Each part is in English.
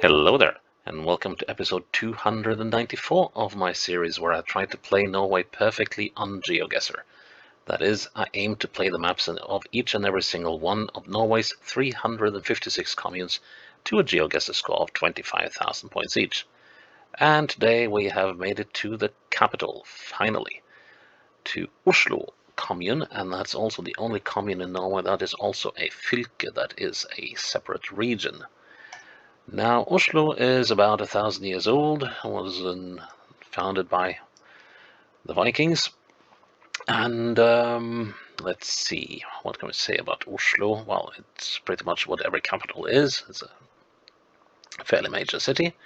Hello there, and welcome to episode 294 of my series where I try to play Norway perfectly on Geoguessr. That is, I aim to play the maps of each and every single one of Norway's 356 communes to a Geoguessr score of 25,000 points each. And today we have made it to the capital, finally, to Oslo commune, and that's also the only commune in Norway that is also a fylke, that is a separate region. Now, Oslo is about 1,000 years old, was founded by the Vikings, and let's see, what can we say about Oslo? Well, it's pretty much what every capital is. It's a fairly major city,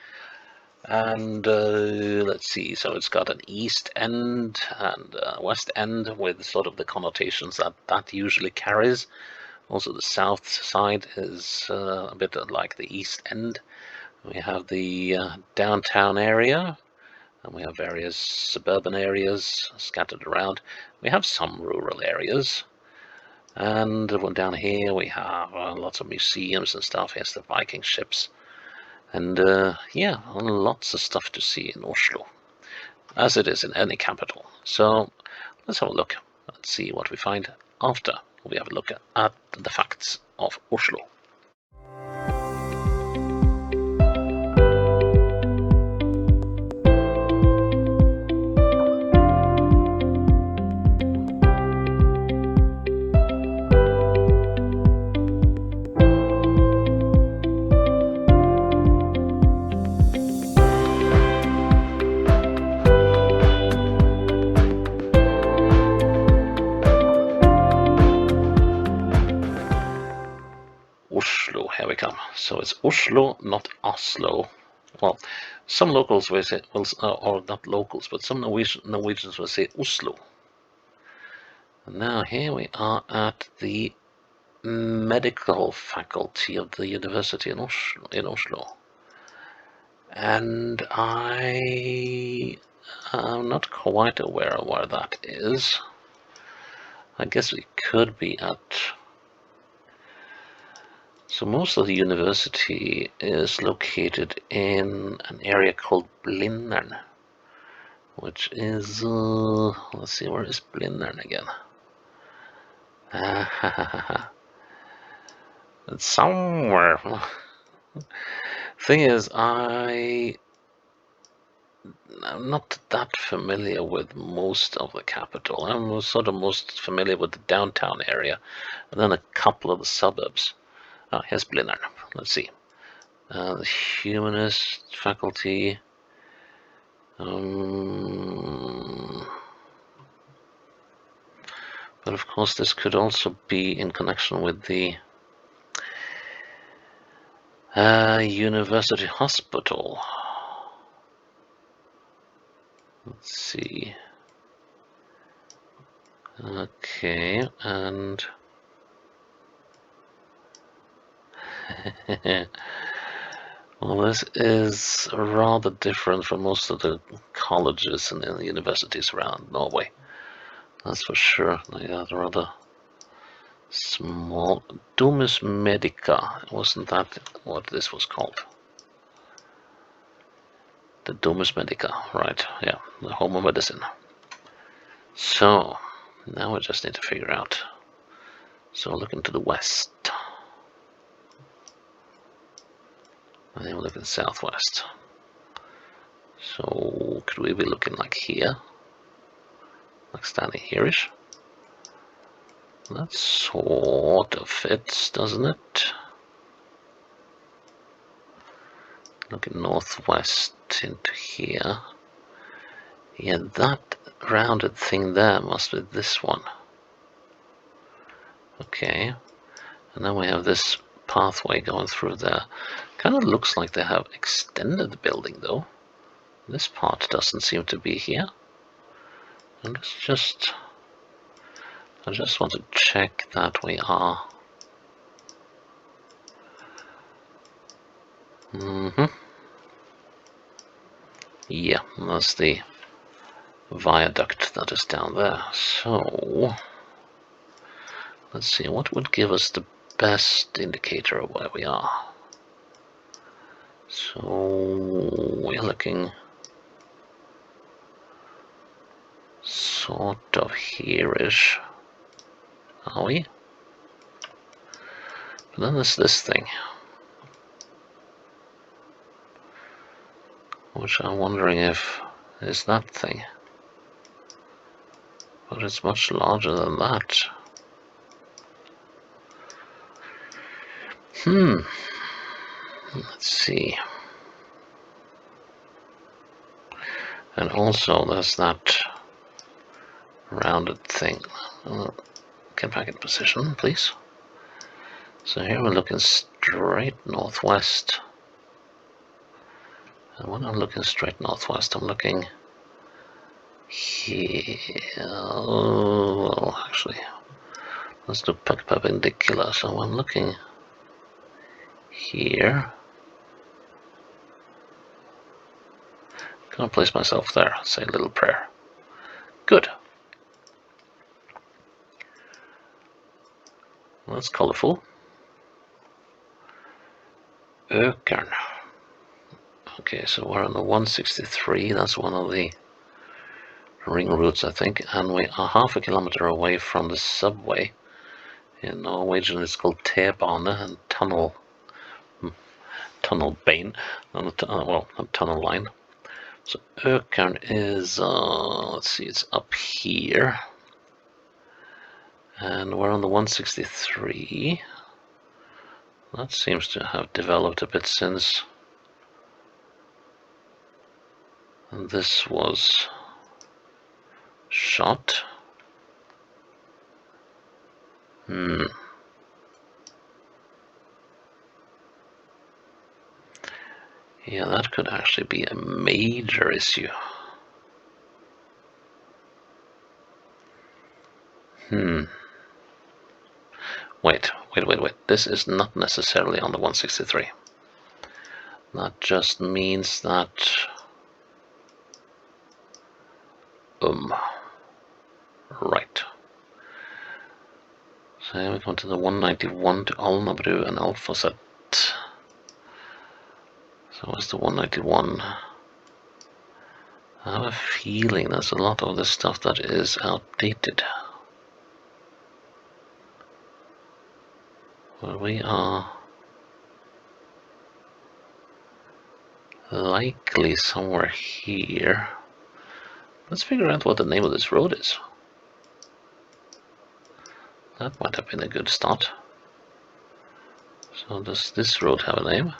and let's see, so it's got an east end and west end with sort of the connotations that usually carries. Also, the south side is a bit like the east end. We have the downtown area, and we have various suburban areas scattered around. We have some rural areas, and down here we have lots of museums and stuff. Here's the Viking ships, and yeah, lots of stuff to see in Oslo, as it is in any capital. So let's have a look and see what we find after we have a look at the facts of Oslo. Oslo, here we come. So it's Oslo, not Oslo. Well, some locals will say, or not locals, but some Norwegians will say Oslo. And now here we are at the medical faculty of the university in Oslo. And I am not quite aware of where that is. I guess we could be at... So most of the university is located in an area called Blindern, which is, let's see, where is Blindern again? It's somewhere. Thing is, I'm not that familiar with most of the capital. I'm sort of most familiar with the downtown area, and then a couple of the suburbs. Ah, here's Blindern. Let's see. The humanist faculty. But of course, this could also be in connection with the university hospital. Let's see. Okay, and well, this is rather different from most of the colleges and the universities around Norway. That's for sure. They are rather small. Domus Medica, wasn't that what this was called? The Domus Medica, right? Yeah, the home of medicine. So now we just need to figure out. So looking to the west. And then we're looking southwest. So could we be looking like here? Like standing here-ish? That sort of fits, doesn't it? Looking northwest into here. Yeah, that rounded thing there must be this one. Okay. And then we have this pathway going through there. Kind of looks like they have extended the building though. This part doesn't seem to be here. And I just want to check that we are. Yeah, that's the viaduct that is down there. So let's see, what would give us the best indicator of where we are? So we're looking sort of here-ish, are we? But then there's this thing, which I'm wondering if is that thing. But it's much larger than that. Let's see. And also there's that rounded thing. Get back in position, please. So here we're looking straight northwest. And when I'm looking straight northwest, I'm looking here. Well, actually, let's do perpendicular. So I'm looking here. Gonna place myself there, say a little prayer. Good. Well, that's colourful. Ökern. Okay, so we're on the 163. That's one of the ring routes, I think, and we are half a kilometer away from the subway. In Norwegian, it's called T-bane and tunnel bane, well, a tunnel line. So Ökern is, let's see, it's up here, and we're on the 163. That seems to have developed a bit since this was shot. Yeah, that could actually be a major issue. Wait. This is not necessarily on the 163. That just means that right. So here we come to the 191 to Alnabru and Alfaset. So what's the 191? I have a feeling there's a lot of this stuff that is outdated. Well, we are likely somewhere here. Let's figure out what the name of this road is. That might have been a good start. So does this road have a name?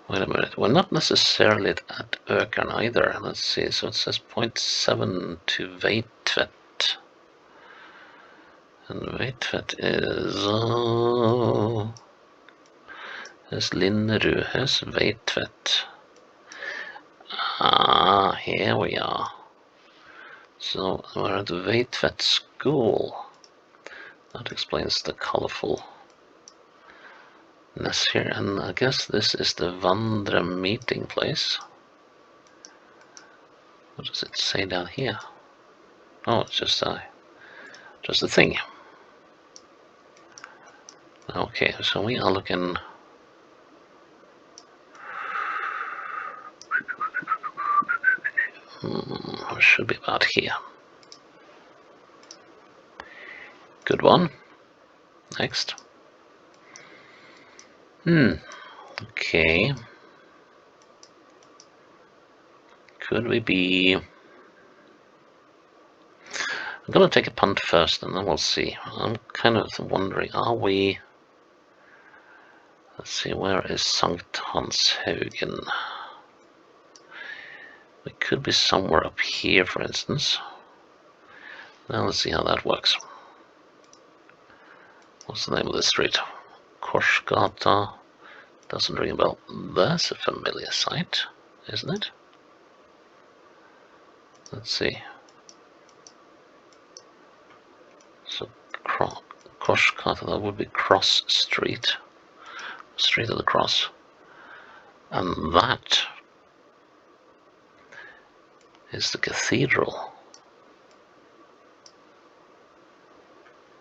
Wait a minute, we're not necessarily at Ökern either. Let's see, so it says 0.7 to Veitvet. And Veitvet is Linderud, here's Veitvet. Ah, here we are. So we're at Veitvet School. That explains the colorfulness here, and I guess this is the Vandre meeting place. What does it say down here? Oh, it's just a thing. Okay, so we are looking. Should be about here. Good one. Next. Okay. Could we be... I'm gonna take a punt first and then we'll see. I'm kind of wondering, are we... Let's see, where is Sankt Hanshaugen? We could be somewhere up here, for instance. Now let's see how that works. What's the name of this street? Korsgata. Doesn't ring a bell. That's a familiar sight, isn't it? Let's see. So, Korsgata, that would be Cross Street. Street of the Cross. And that is the cathedral.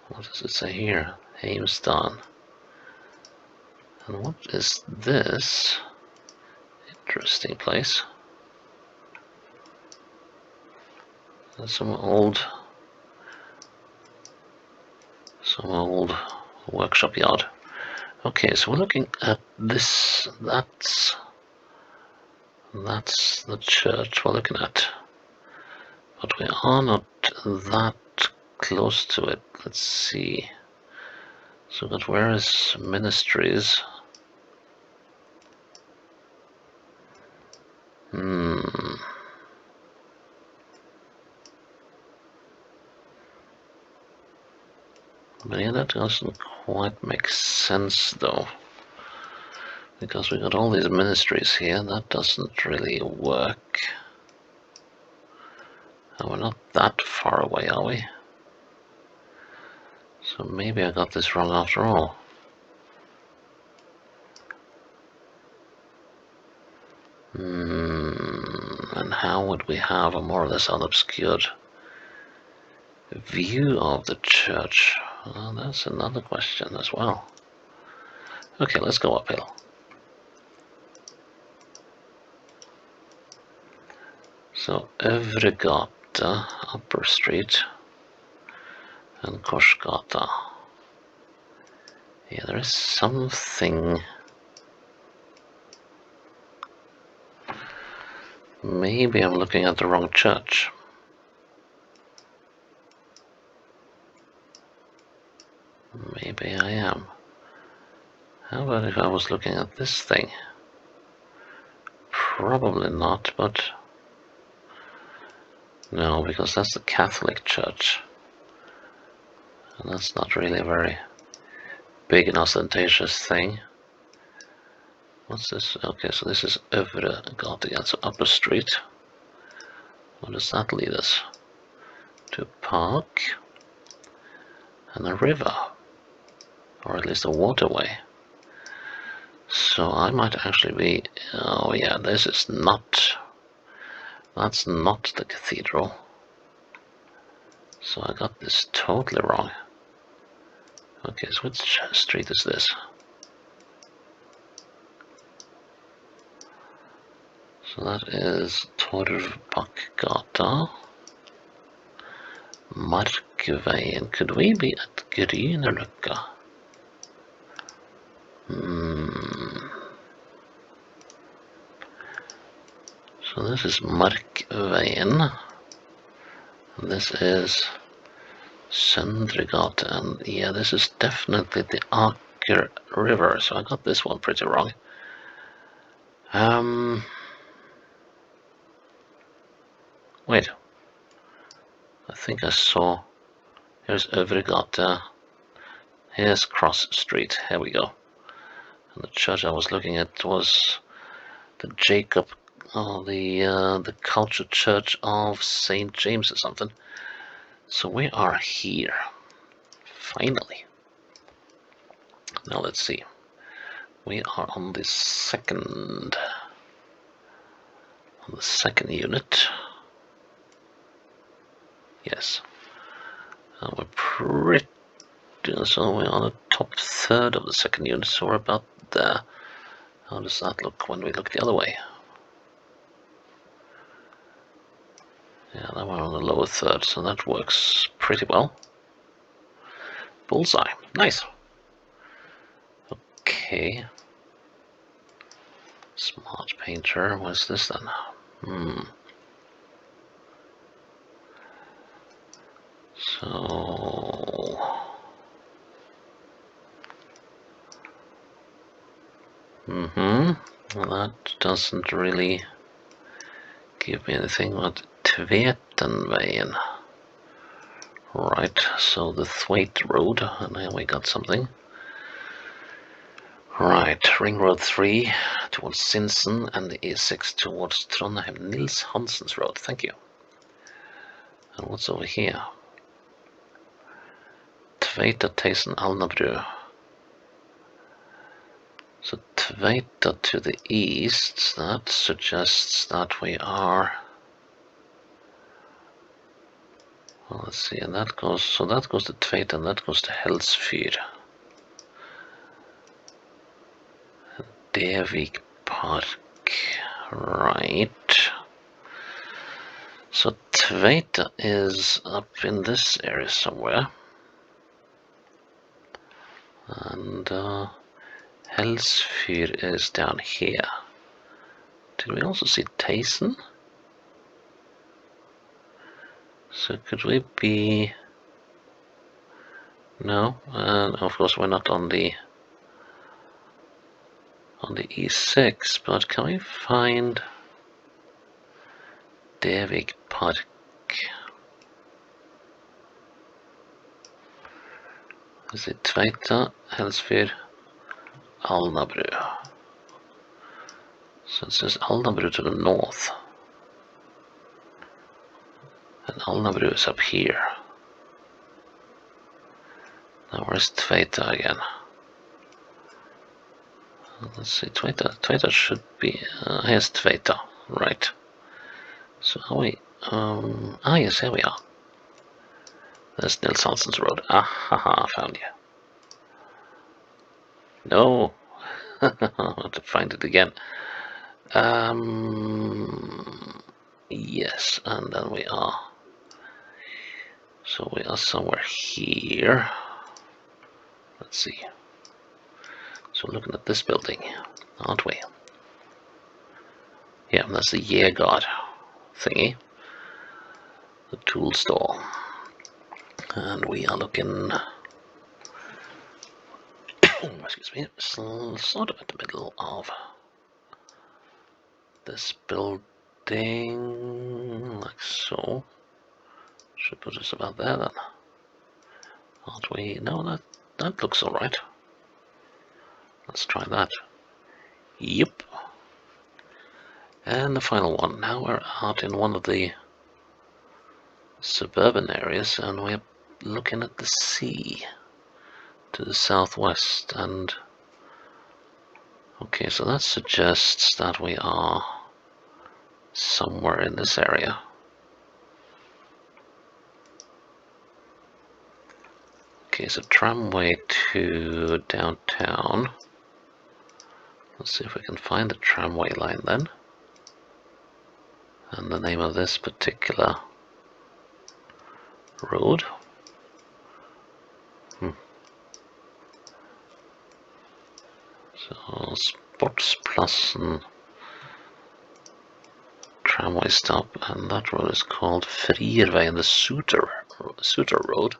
What does it say here? Heimstan. And what is this? Interesting place. There's some old workshop yard. Okay, so we're looking at this. That's the church we're looking at, but we are not that close to it. Let's see. So, but where is ministries? But yeah, that doesn't quite make sense though, because we got all these ministries here. That doesn't really work. And we're not that far away, are we? So maybe I got this wrong after all. And how would we have a more or less unobscured view of the church? Well, that's another question as well. Okay, let's go uphill. So Övregata, Upper Street, and Korsgata. Yeah, there is something. Maybe I'm looking at the wrong church. Maybe I am. How about if I was looking at this thing? Probably not, but no, because that's the Catholic Church. And that's not really a very big and ostentatious thing. What's this? Okay, so this is Övregata again, so Upper Street. What does that lead us? To a park and a river, or at least a waterway. So I might actually be, oh yeah, this is not, that's not the cathedral. So I got this totally wrong. Okay, so which street is this? So that is Torvbackgata, Markveien. Could we be at Grünerløkka? So this is Markveien. This is Søndregata, and yeah, this is definitely the Aker River. So I got this one pretty wrong. Wait. I think I saw. Here's Övregata. Here's Cross Street. Here we go. And the church I was looking at was the the Cultured Church of St. James or something. So we are here. Finally. Now let's see. We are on the second unit. Yes. And we're pretty, so we're on the top third of the second unit, so we're about there. How does that look when we look the other way? Yeah, then we're on the lower third, so that works pretty well. Bullseye. Nice. Okay. Smart painter. What's this then? So... Well, that doesn't really give me anything but Tvetenveien. Right, so the Thwaite Road, and here we got something. Right, Ring Road 3 towards Sinsen, and the A6 towards Trondheim. Nils Hansen's Road, thank you. And what's over here? Tveita Theisen Alnabru. So Tveita to the east, that suggests that we are... Well, let's see, and that goes, so that goes to Tveita and that goes to Helsfyr. Devik Park. Right. So Tveita is up in this area somewhere. And Helsfyr is down here. Did we also see Taysen? So could we be... No, and of course we're not on the E6, but can we find Devik Park? Is it Tveita, Helsfyr, Alnabru? So it says Alnabru to the north. And Alnabru is up here. Now where's Tveita again? Let's see, Tveita should be... here's Tveita, right. So are we... yes, here we are. There's Nils Hansen's road. Ah, haha, found you. No! I have to find it again. Yes, and then we are... So we are somewhere here. Let's see. So looking at this building, aren't we? Yeah, that's the Geoguessr thingy. The tool store. And we are looking... excuse me, sort of at the middle of this building, like so. Should put us about there then. Aren't we? No, that looks alright. Let's try that. Yep. And the final one. Now we're out in one of the suburban areas and we're looking at the sea to the southwest. And okay, so that suggests that we are somewhere in this area. Okay, so tramway to downtown. Let's see if we can find the tramway line then. And the name of this particular road. So Sportsplassen tramway stop, and that road is called Frierveien, the Suter Road.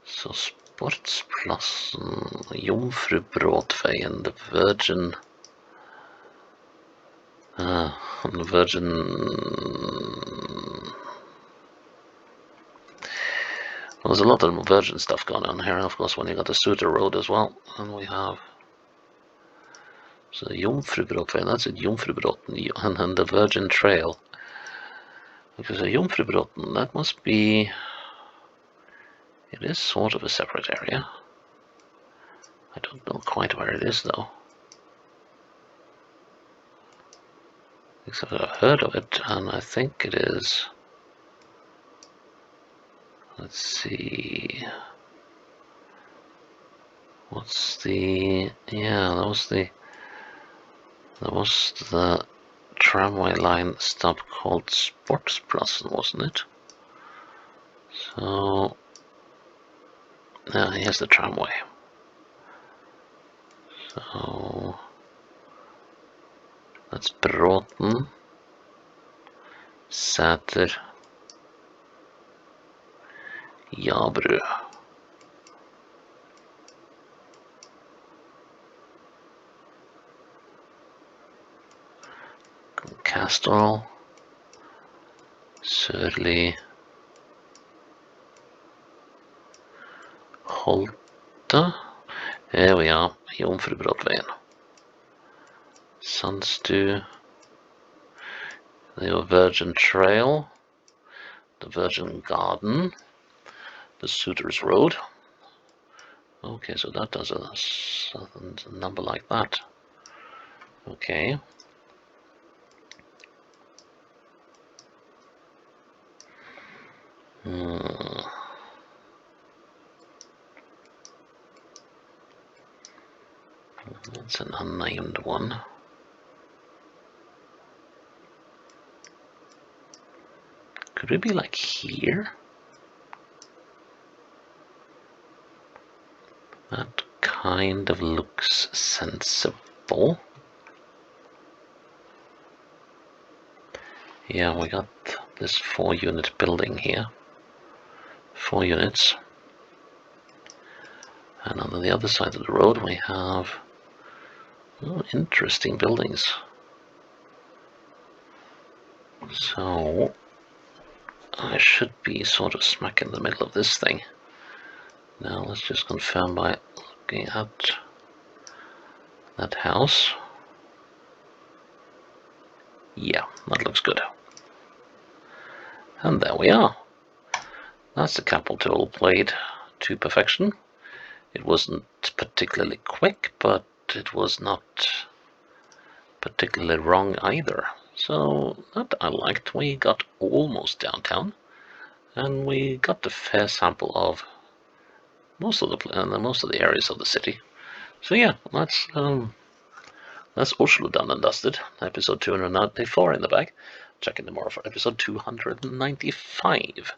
So Sportsplassen, Jomfrubråtveien, the Virgin. The Virgin. Well, there's a lot of Virgin stuff going on here, and of course when you got the Suter Road as well, and we have so Jomfrubråtveien, that's it, Jomfrubråten, and the Virgin Trail. Because a Jomfrubråten, that must be, it is sort of a separate area. I don't know quite where it is though. Except I've heard of it, and I think it is. Let's see. What's the? Yeah, that was the tramway line stop called Sportsplassen, wasn't it? So, here's the tramway. So that's Bråten, Sæter, Jabru. Castle, Sørli, Holte. Here we are, Jomfrubråtveien. Sandstu, the Virgin Trail, the Virgin Garden, the Suter's Road. Okay, so that does a number like that. Okay. It's an unnamed one. Could we be like here? That kind of looks sensible. Yeah, we got this 4-unit building here. 4 units. And on the other side of the road we have interesting buildings. So I should be sort of smack in the middle of this thing. Now let's just confirm by looking at that house. Yeah, that looks good. And there we are. That's the capital tool played to perfection. It wasn't particularly quick, but it was not particularly wrong either. So that I liked. We got almost downtown, and we got a fair sample of most of the areas of the city. So yeah, that's Oslo done and dusted. Episode 294 in the bag. Check in tomorrow for episode 295.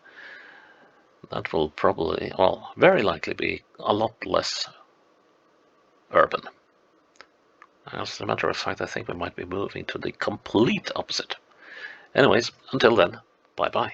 That will probably, well, very likely be a lot less urban. As a matter of fact, I think we might be moving to the complete opposite. Anyways, until then, bye-bye.